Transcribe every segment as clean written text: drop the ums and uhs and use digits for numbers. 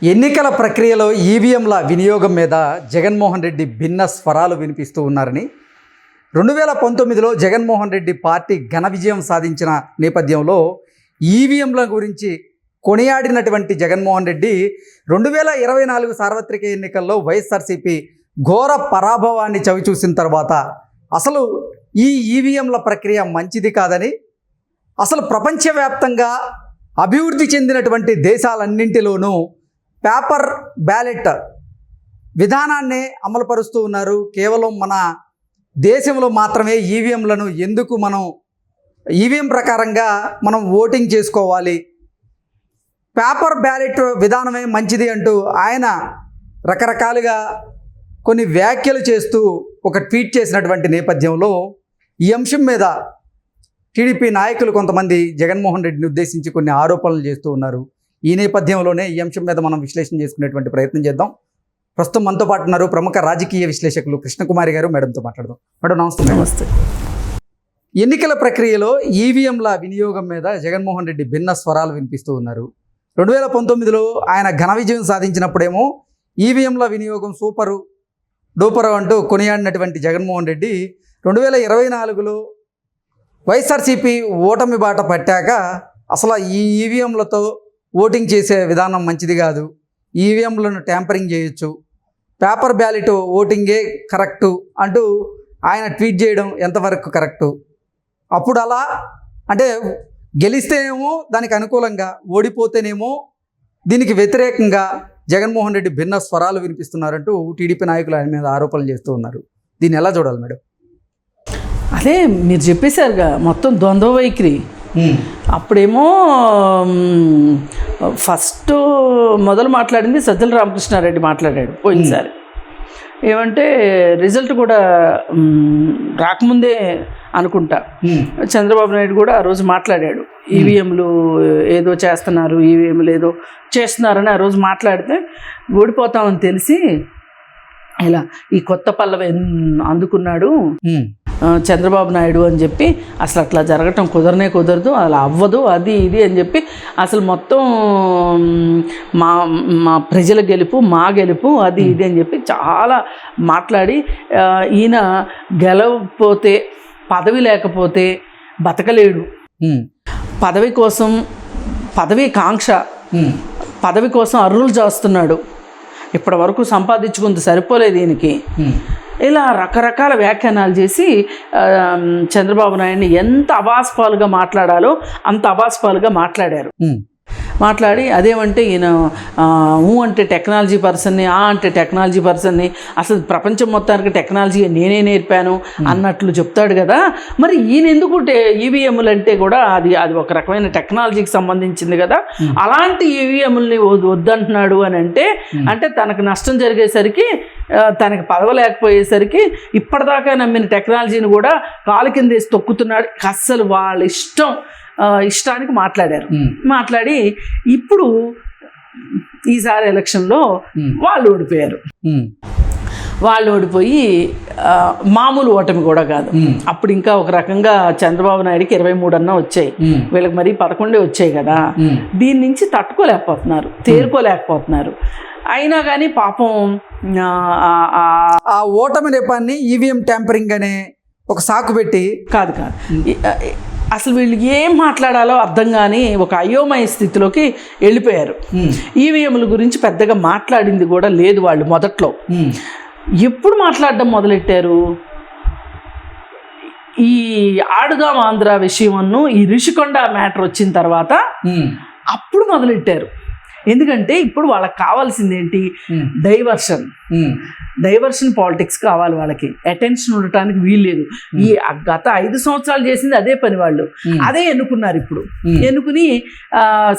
ఎన్నికల ప్రక్రియలో ఈవీఎంల వినియోగం మీద జగన్మోహన్ రెడ్డి భిన్న స్వరాలు వినిపిస్తూ ఉన్నారని 2019లో జగన్మోహన్ రెడ్డి పార్టీ ఘన విజయం సాధించిన నేపథ్యంలో ఈవీఎంల గురించి కొనియాడినటువంటి జగన్మోహన్ రెడ్డి 2024 సార్వత్రిక ఎన్నికల్లో వైఎస్ఆర్సీపీ ఘోర పరాభవాన్ని చవిచూసిన తర్వాత అసలు ఈ ఈవీఎంల ప్రక్రియ మంచిది కాదని, అసలు ప్రపంచవ్యాప్తంగా అభివృద్ధి చెందినటువంటి దేశాలన్నింటిలోనూ పేపర్ బ్యాలెట్ విధానాన్నే అమలుపరుస్తూ ఉన్నారు. కేవలం మన దేశంలో మాత్రమే ఈవీఎంలను ఎందుకు మనం ఈవీఎం ప్రకారంగా మనం ఓటింగ్ చేసుకోవాలి, పేపర్ బ్యాలెట్ విధానమే మంచిది అంటూ ఆయన రకరకాలుగా కొన్ని వ్యాఖ్యలు చేస్తూ ఒక ట్వీట్ చేసినటువంటి నేపథ్యంలో ఈ అంశం మీద టీడీపీ నాయకులు కొంతమంది జగన్మోహన్ రెడ్డిని ఉద్దేశించి కొన్ని ఆరోపణలు చేస్తూ ఉన్నారు. ఈ నేపథ్యంలోనే ఈ అంశం మీద మనం విశ్లేషణ చేసుకునేటువంటి ప్రయత్నం చేద్దాం. ప్రస్తుతం మనతో పాటు ఉన్నారు ప్రముఖ రాజకీయ విశ్లేషకులు కృష్ణకుమారి గారు. మేడంతో మాట్లాడదాం. మేడం నమస్తే. నమస్తే. ఎన్నికల ప్రక్రియలో ఈవీఎంల వినియోగం మీద జగన్మోహన్ రెడ్డి భిన్న స్వరాలు వినిపిస్తూ ఉన్నారు. 2019లో ఆయన ఘన విజయం సాధించినప్పుడేమో ఈవీఎంల వినియోగం సూపరు డూపరు అంటూ కొనియాడినటువంటి జగన్మోహన్ రెడ్డి 2024లో వైఎస్ఆర్సీపీ ఓటమి బాట పట్టాక అసలు ఈ ఈవీఎంలతో ఓటింగ్ చేసే విధానం మంచిది కాదు, ఈవీఎంలను ట్యాంపరింగ్ చేయొచ్చు, పేపర్ బ్యాలెట్ ఓటింగే కరెక్టు అంటూ ఆయన ట్వీట్ చేయడం ఎంతవరకు కరెక్టు? అప్పుడు అలా అంటే గెలిస్తేనేమో దానికి అనుకూలంగా, ఓడిపోతేనేమో దీనికి వ్యతిరేకంగా జగన్మోహన్ రెడ్డి భిన్న స్వరాలు వినిపిస్తున్నారంటూ టీడీపీ నాయకులు ఆయన మీద ఆరోపణలు చేస్తూ ఉన్నారు. దీన్ని ఎలా చూడాలి మేడం? అదే మీరు చెప్పేశారుగా, మొత్తం ద్వంద్వ వైఖరి. అప్పుడేమో ఫస్ట్ మొదలు మాట్లాడింది సజ్జల రామకృష్ణారెడ్డి మాట్లాడాడు పోయినసారి. ఏమంటే రిజల్ట్ కూడా రాకముందే అనుకుంటా చంద్రబాబు నాయుడు కూడా ఆ రోజు మాట్లాడాడు, ఈవీఎంలు ఏదో చేస్తున్నారు, ఈవీఎంలు ఏదో చేస్తున్నారని ఆ రోజు మాట్లాడితే ఓడిపోతామని తెలిసి ఇలా ఈ కొత్త పల్లవి అందుకున్నాడు చంద్రబాబు నాయుడు అని చెప్పి, అసలు అట్లా జరగటం కుదరదు, అలా అవ్వదు, అది ఇది అని చెప్పి అసలు మొత్తం మా ప్రజల గెలుపు, మా గెలుపు, అది ఇది అని చెప్పి చాలా మాట్లాడి, ఈయన గెలవకపోతే పదవి లేకపోతే బతకలేడు, పదవి కోసం పదవి కాంక్ష, పదవి కోసం అర్రులు చేస్తున్నాడు, ఇప్పటి వరకు సంపాదించుకుంది సరిపోలేదు ఈయనకి, ఇలా రకరకాల వ్యాఖ్యానాలు చేసి చంద్రబాబు నాయుడిని ఎంత అబాస్పాలుగా మాట్లాడాలో అంత అబాస్పాలుగా మాట్లాడి అదేమంటే ఈయన అంటే టెక్నాలజీ పర్సన్ని, అంటే టెక్నాలజీ పర్సన్ని, అసలు ప్రపంచం మొత్తానికి టెక్నాలజీ నేనే నేర్పాను అన్నట్లు చెప్తాడు కదా. మరి ఈయన ఎందుకు ఈవీఎంలు అంటే కూడా అది ఒక రకమైన టెక్నాలజీకి సంబంధించింది కదా, అలాంటి ఈవీఎంలని వద్దంటున్నాడు అని అంటే తనకు నష్టం జరిగేసరికి, తనకి పదవి లేకపోయేసరికి ఇప్పటిదాకా నమ్మిన టెక్నాలజీని కూడా కాలు కింద వేసి తొక్కుతున్నాడు. అస్సలు వాళ్ళ ఇష్టానికి మాట్లాడి ఇప్పుడు ఈసారి ఎలక్షన్లో వాళ్ళు ఓడిపోయి మామూలు ఓటమి కూడా కాదు. అప్పుడు ఇంకా ఒక రకంగా చంద్రబాబు నాయుడికి 23 అన్నా వచ్చాయి, వీళ్ళకి మరి 11 వచ్చాయి కదా. దీని నుంచి తేరుకోలేకపోతున్నారు. అయినా కానీ పాపం ఆ ఓటమి నెపాన్ని ఈవీఎం ట్యాంపరింగ్ అనే ఒక సాకు పెట్టి కాదు అసలు వీళ్ళు ఏం మాట్లాడాలో అర్థం కాని ఒక అయోమయ స్థితిలోకి వెళ్ళిపోయారు. ఈవీఎంల గురించి పెద్దగా మాట్లాడింది కూడా లేదు వాళ్ళు మొదట్లో. ఎప్పుడు మాట్లాడడం మొదలెట్టారు? ఈ ఆడుదాం ఆంధ్ర విషయమన్ను, ఈ రిషికొండ మ్యాటర్ వచ్చిన తర్వాత అప్పుడు మొదలెట్టారు. ఎందుకంటే ఇప్పుడు వాళ్ళకి కావాల్సింది ఏంటి? డైవర్షన్ పాలిటిక్స్ కావాలి వాళ్ళకి. అటెన్షన్ ఉండటానికి వీల్లేదు. ఈ గత 5 సంవత్సరాలు చేసింది అదే పని, వాళ్ళు అదే ఎన్నుకున్నారు. ఇప్పుడు ఎన్నుకుని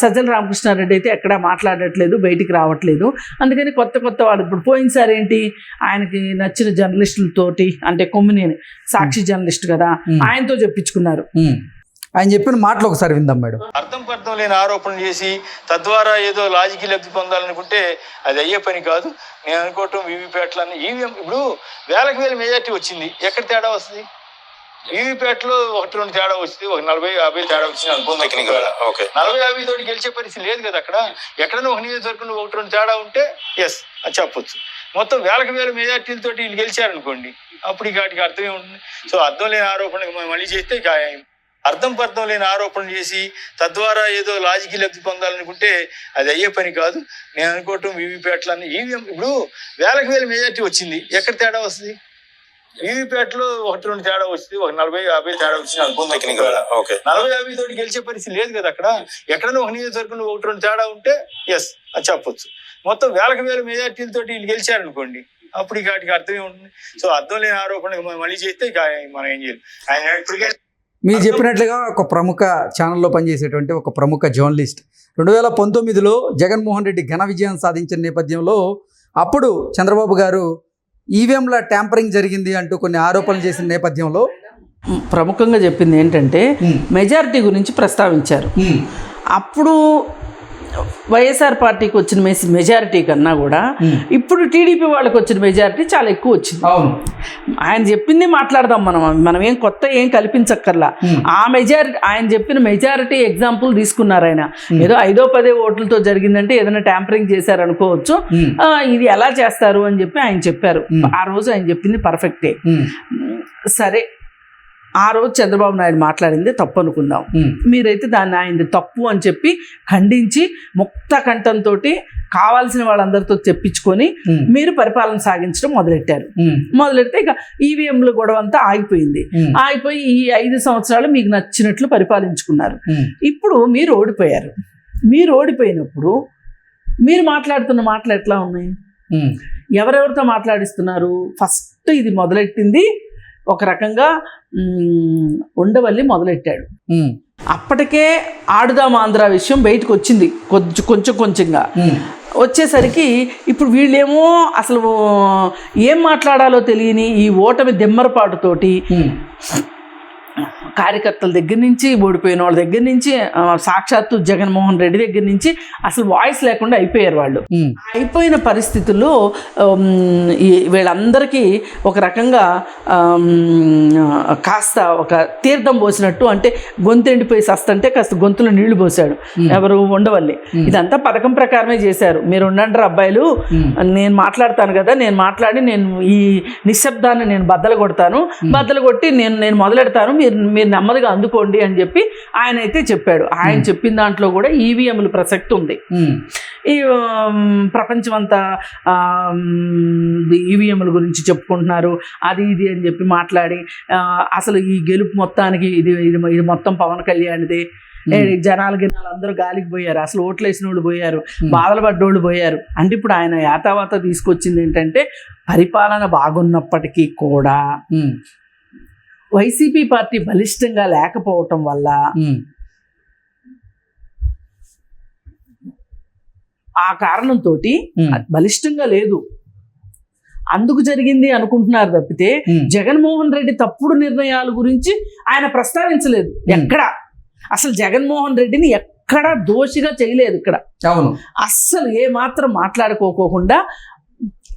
సజ్జల రామకృష్ణారెడ్డి అయితే ఎక్కడా మాట్లాడట్లేదు, బయటికి రావట్లేదు. అందుకని కొత్త వాళ్ళు ఇప్పుడు పోయినసారి ఏంటి, ఆయనకి నచ్చిన జర్నలిస్టులతోటి, అంటే కొమ్మినేని సాక్షి జర్నలిస్ట్ కదా, ఆయనతో చెప్పించుకున్నారు. ఆయన చెప్పిన మాటలు ఒకసారి విందాం మేడం. అర్థం లేని ఆరోపణలు చేసి తద్వారా ఏదో లాజిక్ లబ్ధి పొందాలనుకుంటే అది అయ్యే పని కాదు. నేను అనుకోవటం వీవీప్యాట్లని ఈవీఎం ఇప్పుడు వేలకు వేల మెజార్టీ వచ్చింది, ఎక్కడ తేడా వస్తుంది? వీవీప్యాట్లో 1-2 తేడా వస్తుంది, ఒక 40-50 తేడా వచ్చింది అనుకుందాం. 40-50 తోటి గెలిచే పరిస్థితి లేదు కదా అక్కడ. ఎక్కడైనా ఒక నియోజకవర్గంలో 1-2 తేడా ఉంటే ఎస్ అది చెప్పొచ్చు. మొత్తం వేలకు వేల మెజార్టీలతోటి వీళ్ళు గెలిచారనుకోండి, అప్పుడు ఇక వాటికి అర్థం ఏముంటుంది? సో అర్థం లేని ఆరోపణలు మళ్ళీ చేస్తే ఇక అర్థం లేని ఆరోపణలు చేసి తద్వారా ఏదో లాజిక్ లబ్ధి పొందాలనుకుంటే అది అయ్యే పని కాదు. నేను అనుకోవటం వీవీప్యాట్లన్నీ ఈవీఎం ఇప్పుడు వేలకు వేల మెజార్టీ వచ్చింది, ఎక్కడ తేడా వస్తుంది? వీవీప్యాట్లో 1-2 తేడా వస్తుంది, ఒక 40-50 తేడా వచ్చింది అనుకుందాం. 40-50 తోటి గెలిచే పరిస్థితి లేదు కదా అక్కడ. ఎక్కడైనా ఒక నియోజకవర్గంలో 1-2 తేడా ఉంటే ఎస్ అది చెప్పొచ్చు. మొత్తం వేలకు వేల మెజార్టీలతోటి వీళ్ళు గెలిచారనుకోండి, అప్పుడు ఇక వాటికి అర్థం ఏముంటుంది? సో అర్థం లేని ఆరోపణలు మళ్ళీ చేస్తే ఇక మనం ఏం చేయాలి? ఆయన ఇప్పటికే మీరు చెప్పినట్లుగా ఒక ప్రముఖ ఛానల్లో పనిచేసేటువంటి ఒక ప్రముఖ జర్నలిస్ట్ 2019లో జగన్మోహన్ రెడ్డి ఘన విజయం సాధించిన నేపథ్యంలో అప్పుడు చంద్రబాబు గారు ఈవీఎంల ట్యాంపరింగ్ జరిగింది అంటూ కొన్ని ఆరోపణలు చేసిన నేపథ్యంలో ప్రముఖంగా చెప్పింది ఏంటంటే మెజారిటీ గురించి ప్రస్తావించారు. అప్పుడు వైఎస్ఆర్ పార్టీకి వచ్చిన మెజారిటీ కన్నా కూడా ఇప్పుడు టీడీపీ వాళ్ళకి వచ్చిన మెజారిటీ చాలా ఎక్కువ వచ్చింది. ఆయన చెప్పింది మాట్లాడదాం, మనం ఏం కొత్త ఏం కల్పించక్కర్లా. ఆ మెజారిటీ ఆయన చెప్పిన మెజారిటీ ఎగ్జాంపుల్ తీసుకున్నారు. ఆయన ఏదో 5-10 ఓట్లతో జరిగిందంటే ఏదైనా ట్యాంపరింగ్ చేశారు అనుకోవచ్చు, ఇది ఎలా చేస్తారు అని చెప్పి ఆయన చెప్పారు. ఆ రోజు ఆయన చెప్పింది పర్ఫెక్టే. సరే, ఆ రోజు చంద్రబాబు నాయుడు మాట్లాడింది తప్పు అనుకుందాం, మీరైతే దాన్ని ఆయనది తప్పు అని చెప్పి ఖండించి ముక్త కంఠంతో కావాల్సిన వాళ్ళందరితో తెప్పించుకొని మీరు పరిపాలన సాగించడం మొదలెడితే ఇక ఈవీఎంలు గొడవ అంతా ఆగిపోయి ఈ 5 సంవత్సరాలు మీకు నచ్చినట్లు పరిపాలించుకున్నారు. ఇప్పుడు మీరు ఓడిపోయినప్పుడు మీరు మాట్లాడుతున్న మాటలు ఎట్లా ఉన్నాయి? ఎవరెవరితో మాట్లాడిస్తున్నారు? ఫస్ట్ ఇది మొదలెట్టింది ఒక రకంగా ఉండవల్లి మొదలెట్టాడు. అప్పటికే ఆడుదాం ఆంధ్ర విషయం బయటకు వచ్చింది కొంచెంగా. వచ్చేసరికి ఇప్పుడు వీళ్ళేమో అసలు ఏం మాట్లాడాలో తెలియని ఈ ఓటమి దెమ్మరపాటుతోటి కార్యకర్తల దగ్గర నుంచి, ఓడిపోయిన వాళ్ళ దగ్గర నుంచి, సాక్షాత్తు జగన్మోహన్ రెడ్డి దగ్గర నుంచి అసలు వాయిస్ లేకుండా అయిపోయారు వాళ్ళు. అయిపోయిన పరిస్థితుల్లో వీళ్ళందరికీ ఒక రకంగా కాస్త ఒక తీర్థం పోసినట్టు, అంటే గొంతు ఎండిపోయి సస్తంటే కాస్త గొంతులో నీళ్లు పోసాడు ఎవరు? ఉండవల్లి. ఇదంతా పథకం ప్రకారమే చేశారు. మీరు ఉండండి అబ్బాయిలు, నేను మాట్లాడతాను కదా, నేను ఈ నిశ్శబ్దాన్ని నేను బద్దలు కొట్టి నేను మొదలెడతాను, మీరు నెమ్మదిగా అందుకోండి అని చెప్పి ఆయన అయితే చెప్పాడు. ఆయన చెప్పిన దాంట్లో కూడా ఈవీఎంల ప్రసక్తి ఉంది. ఈ ప్రపంచం అంతా ఈవీఎంల గురించి చెప్పుకుంటున్నారు, అది ఇది అని చెప్పి మాట్లాడి అసలు ఈ గెలుపు మొత్తానికి ఇది మొత్తం పవన్ కళ్యాణ్దే, జనాలు అందరూ గాలికి పోయారు, అసలు ఓట్లు వేసిన వాళ్ళు పోయారు, బాధలు పడ్డోళ్ళు పోయారు. అంటే ఇప్పుడు ఆయన యాతావాత తీసుకొచ్చింది ఏంటంటే పరిపాలన బాగున్నప్పటికీ కూడా వైసీపీ పార్టీ బలిష్టంగా లేకపోవటం వల్ల ఆ కారణంతో బలిష్టంగా లేదు, అందుకు జరిగింది అనుకుంటున్నారు తప్పితే జగన్మోహన్ రెడ్డి తప్పుడు నిర్ణయాల గురించి ఆయన ప్రస్తావించలేదు ఎక్కడ. అసలు జగన్మోహన్ రెడ్డిని ఎక్కడా దోషిగా చేయలేదు ఇక్కడ. అస్సలు ఏ మాత్రం మాట్లాడుకోకుండా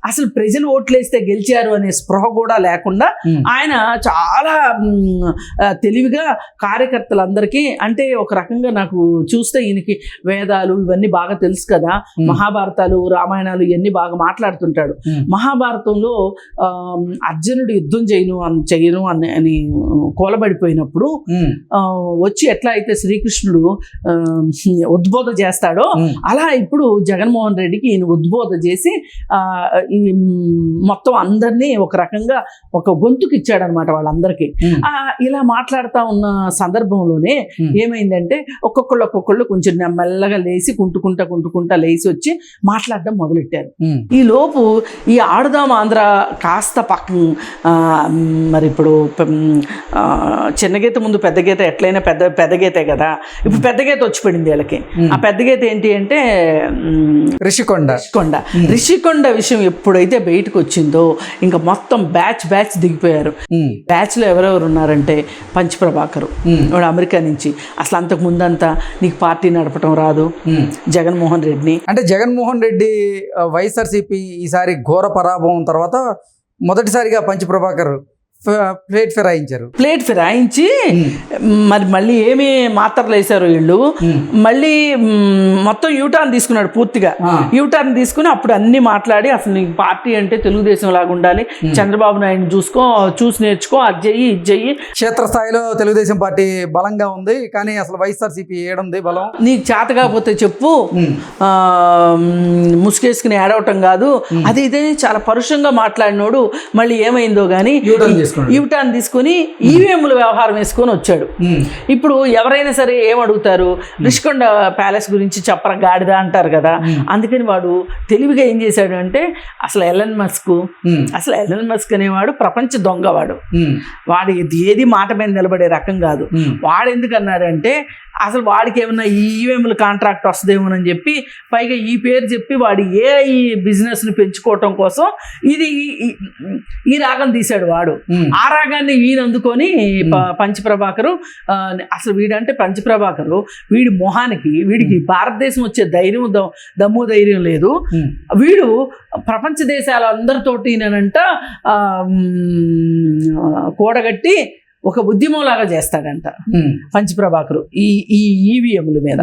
అసలు ప్రజలు ఓట్లేస్తే గెలిచారు అనే స్పృహ కూడా లేకుండా ఆయన చాలా తెలివిగా కార్యకర్తలందరికీ, అంటే ఒక రకంగా నాకు చూస్తే ఈయనకి వేదాలు ఇవన్నీ బాగా తెలుసు కదా, మహాభారతాలు రామాయణాలు ఇవన్నీ బాగా మాట్లాడుతుంటాడు. మహాభారతంలో అర్జునుడు యుద్ధం చేయను అని కూలబడిపోయినప్పుడు వచ్చి ఎట్లా అయితే శ్రీకృష్ణుడు ఉద్బోధ చేస్తాడో అలా ఇప్పుడు జగన్మోహన్ రెడ్డికి ఈయన ఉద్బోధ చేసి మొత్తం అందరినీ ఒక రకంగా ఒక గొంతుకి ఇచ్చాడనమాట వాళ్ళందరికీ. ఇలా మాట్లాడుతూ ఉన్న సందర్భంలోనే ఏమైందంటే ఒక్కొక్కళ్ళు కొంచెం మెల్లగా లేచి కుంటుకుంటా లేచి వచ్చి మాట్లాడడం మొదలెట్టారు. ఈ లోపు ఈ ఆడుదాం ఆంధ్ర కాస్త మరి ఇప్పుడు చిన్న గీత ముందు పెద్ద గీత ఎట్లయినా పెద్ద గీతే కదా, ఇప్పుడు పెద్ద గీత వచ్చి పడింది వీళ్ళకి. ఆ పెద్ద గీత ఏంటి అంటే రిషికొండ విషయం ఎప్పుడైతే బయటకు వచ్చిందో ఇంకా మొత్తం బ్యాచ్ దిగిపోయారు. బ్యాచ్ లో ఎవరెవరు ఉన్నారంటే పంచప్రభాకర్, వాడు అమెరికా నుంచి. అసలు అంతకు ముందంతా నీకు పార్టీ నడపటం రాదు, జగన్మోహన్ రెడ్డిని, అంటే జగన్మోహన్ రెడ్డి వైఎస్ఆర్సీపీ ఈసారి ఘోర పరాభవం తర్వాత మొదటిసారిగా పంచప్రభాకర్ ప్లేట్ ఫిరాయించారు. ప్లేట్ ఫిరాయించి మరి మళ్ళీ ఏమి మాత్రలు వేశారు వీళ్ళు, మళ్ళీ మొత్తం యూటర్న్ తీసుకున్నాడు పూర్తిగా. యూటర్న్ తీసుకుని అప్పుడు అన్ని మాట్లాడి అసలు నీకు పార్టీ అంటే తెలుగుదేశం లాగా ఉండాలి, చంద్రబాబు నాయుడు చూసి నేర్చుకో, అది చెయ్యి ఇది చెయ్యి. క్షేత్రస్థాయిలో తెలుగుదేశం పార్టీ బలంగా ఉంది, కానీ అసలు వైఎస్ఆర్సీపీ ఏడుంది బలం, నీకు చేత కాకపోతే చెప్పు, ముసుగేసుకుని ఏడవటం కాదు అది ఇదే చాలా పరుషంగా మాట్లాడినోడు మళ్ళీ ఏమైందో కానీ యూటర్న్ తీసుకుని ఈవీఎంల వ్యవహారం వేసుకొని వచ్చాడు. ఇప్పుడు ఎవరైనా సరే ఏమడుగుతారు, రిషికొండ ప్యాలెస్ గురించి చెప్పరా గాడిద అంటారు కదా. అందుకని వాడు తెలివిగా ఏం చేశాడు అంటే అసలు ఎలన్ మస్క్ అనేవాడు ప్రపంచ దొంగవాడు, వాడు ఏది మాట మీద నిలబడే రకం కాదు. వాడు ఎందుకు అన్నాడంటే అసలు వాడికి ఏమన్నా ఈవీఎంల కాంట్రాక్ట్ వస్తుందేమోనని చెప్పి పైగా ఈ పేరు చెప్పి వాడి ఏఐ బిజినెస్ని పెంచుకోవటం కోసం ఈ రాగం తీశాడు వాడు. ఆ రాగాన్ని ఈయన అందుకొని పంచప్రభాకరు అసలు వీడంటే పంచప్రభాకరు వీడి మొహానికి వీడికి భారతదేశం వచ్చే ధైర్యం దమ్ము ధైర్యం లేదు. వీడు ప్రపంచ దేశాలందరితోటి నేనంట కూడగట్టి ఒక ఉద్యమంలాగా చేస్తాడంట పంచప్రభాకరు ఈ ఈవీఎంల మీద.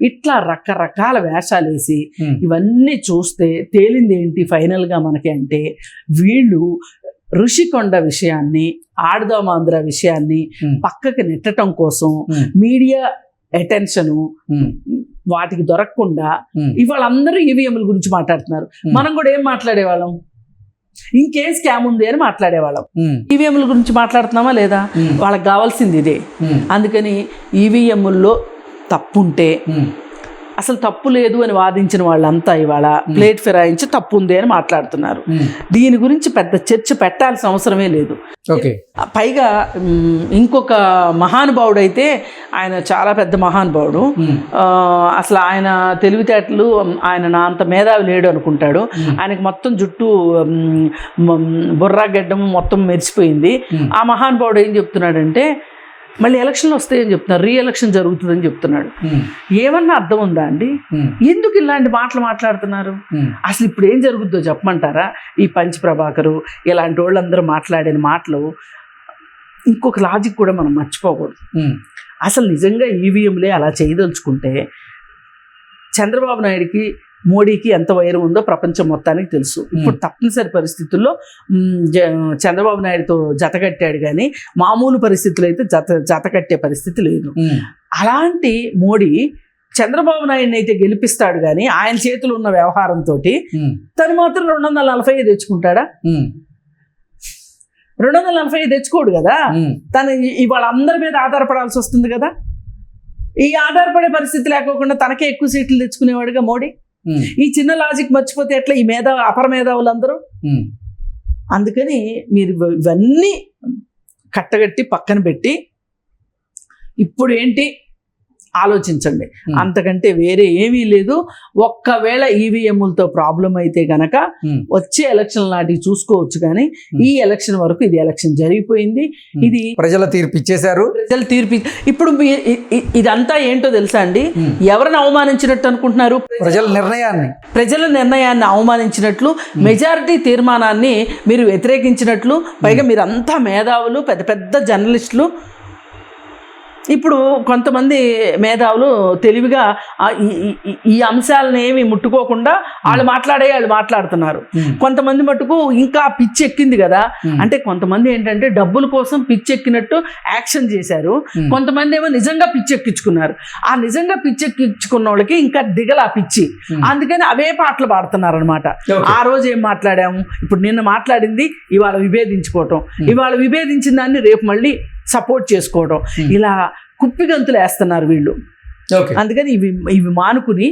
ఇట్లా రకరకాల వేషాలు వేసి ఇవన్నీ చూస్తే తేలింది ఏంటి ఫైనల్గా మనకి అంటే వీళ్ళు ఋషికొండ విషయాన్ని, ఆడదామాంధ్ర విషయాన్ని పక్కకి నెట్టడం కోసం మీడియా అటెన్షను వాటికి దొరకకుండా ఇవాళ అందరూ ఈవీఎంల గురించి మాట్లాడుతున్నారు. మనం కూడా ఏం మాట్లాడేవాళ్ళం, ఇంకేం స్కామ్ ఉంది అని మాట్లాడేవాళ్ళం. ఈవీఎంల గురించి మాట్లాడుతున్నామా లేదా, వాళ్ళకి కావాల్సింది ఇదే. అందుకని ఈవీఎంల్లో తప్పుంటే అసలు తప్పు లేదు అని వాదించిన వాళ్ళంతా ఇవాళ ప్లేట్ ఫిరాయించి తప్పు ఉంది అని మాట్లాడుతున్నారు. దీని గురించి పెద్ద చర్చ పెట్టాల్సిన అవసరమే లేదు. పైగా ఇంకొక మహానుభావుడు అయితే ఆయన చాలా పెద్ద మహానుభావుడు, అసలు ఆయన తెలివితేటలు ఆయన నా అంత మేధావి లేడు అనుకుంటాడు. ఆయనకు మొత్తం జుట్టు బుర్రాగడ్డం మొత్తం మెరిసిపోయింది. ఆ మహానుభావుడు ఏం చెప్తున్నాడంటే మళ్ళీ ఎలక్షన్లు వస్తాయని చెప్తున్నారు, రీఎలక్షన్ జరుగుతుందని చెప్తున్నాడు. ఏమన్నా అర్థం ఉందా అండి? ఎందుకు ఇలాంటి మాటలు మాట్లాడుతున్నారు? అసలు ఇప్పుడు ఏం జరుగుద్దో చెప్పమంటారా? ఈ పంచప్రభాకరు ఇలాంటి వాళ్ళందరూ మాట్లాడిన మాటలు ఇంకొక లాజిక్ కూడా మనం మర్చిపోకూడదు. అసలు నిజంగా ఈవీఎంలే అలా చేయదలుచుకుంటే చంద్రబాబు నాయుడికి మోడీకి ఎంత వైరం ఉందో ప్రపంచం మొత్తానికి తెలుసు. ఇప్పుడు తప్పనిసరి పరిస్థితుల్లో చంద్రబాబు నాయుడుతో జతకట్టాడు, కానీ మామూలు పరిస్థితులు అయితే జతకట్టే పరిస్థితి లేదు. అలాంటి మోడీ చంద్రబాబు నాయుడిని అయితే గెలిపిస్తాడు, కానీ ఆయన చేతులు ఉన్న వ్యవహారంతో తను మాత్రం 245 తెచ్చుకుంటాడా? 245 తెచ్చుకోడు కదా. తను ఇవాళ అందరి మీద ఆధారపడాల్సి వస్తుంది కదా. ఈ ఆధారపడే పరిస్థితి లేకోకుండా తనకే ఎక్కువ సీట్లు తెచ్చుకునేవాడుగా మోడీ. ఈ చిన్న లాజిక్ మర్చిపోతే ఎట్లా ఈ అపర మేధావులందరూ? అందుకని మీరు ఇవన్నీ కట్టగట్టి పక్కన పెట్టి ఇప్పుడు ఏంటి ఆలోచించండి, అంతకంటే వేరే ఏమీ లేదు. ఒక్కవేళ ఈవీఎంలతో ప్రాబ్లం అయితే గనక వచ్చే ఎలక్షన్ లాంటివి చూసుకోవచ్చు, కానీ ఈ ఎలక్షన్ వరకు ఇది ఎలక్షన్ జరిగిపోయింది. ఇది ప్రజల తీర్పు ఇచ్చేశారు. ఇప్పుడు ఇదంతా ఏంటో తెలుసా అండి? ఎవరిని అవమానించినట్టు అనుకుంటున్నారు? ప్రజల నిర్ణయాన్ని అవమానించినట్లు, మెజారిటీ తీర్మానాన్ని మీరు వ్యతిరేకించినట్లు. పైగా మీరంతా మేధావులు, పెద్ద పెద్ద జర్నలిస్టులు. ఇప్పుడు కొంతమంది మేధావులు తెలివిగా ఈ అంశాలను ఏమి ముట్టుకోకుండా వాళ్ళు మాట్లాడుతున్నారు. కొంతమంది మటుకు ఇంకా పిచ్చి ఎక్కింది కదా, అంటే కొంతమంది ఏంటంటే డబ్బుల కోసం పిచ్చి ఎక్కినట్టు యాక్షన్ చేశారు, కొంతమంది ఏమో నిజంగా పిచ్చి ఎక్కించుకున్నారు. ఆ నిజంగా పిచ్చి ఎక్కించుకున్న వాళ్ళకి ఇంకా దిగల పిచ్చి, అందుకని అవే పాటలు పాడుతున్నారు అనమాట. ఆ రోజు ఏం మాట్లాడాము, ఇప్పుడు నిన్న మాట్లాడింది ఇవాళ విభేదించుకోవటం, ఇవాళ విభేదించిన దాన్ని రేపు మళ్ళీ సపోర్ట్ చేసుకోవడం, ఇలా కుప్పిగంతులు వేస్తున్నారు వీళ్ళు. అందుకని ఇవి మానుకుని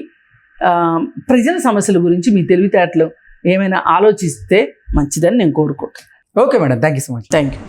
ప్రజల సమస్యల గురించి మీ తెలివితేటలు ఏమైనా ఆలోచిస్తే మంచిదని నేను కోరుకుంటాను. Okay madam, thank you so much. Thank you.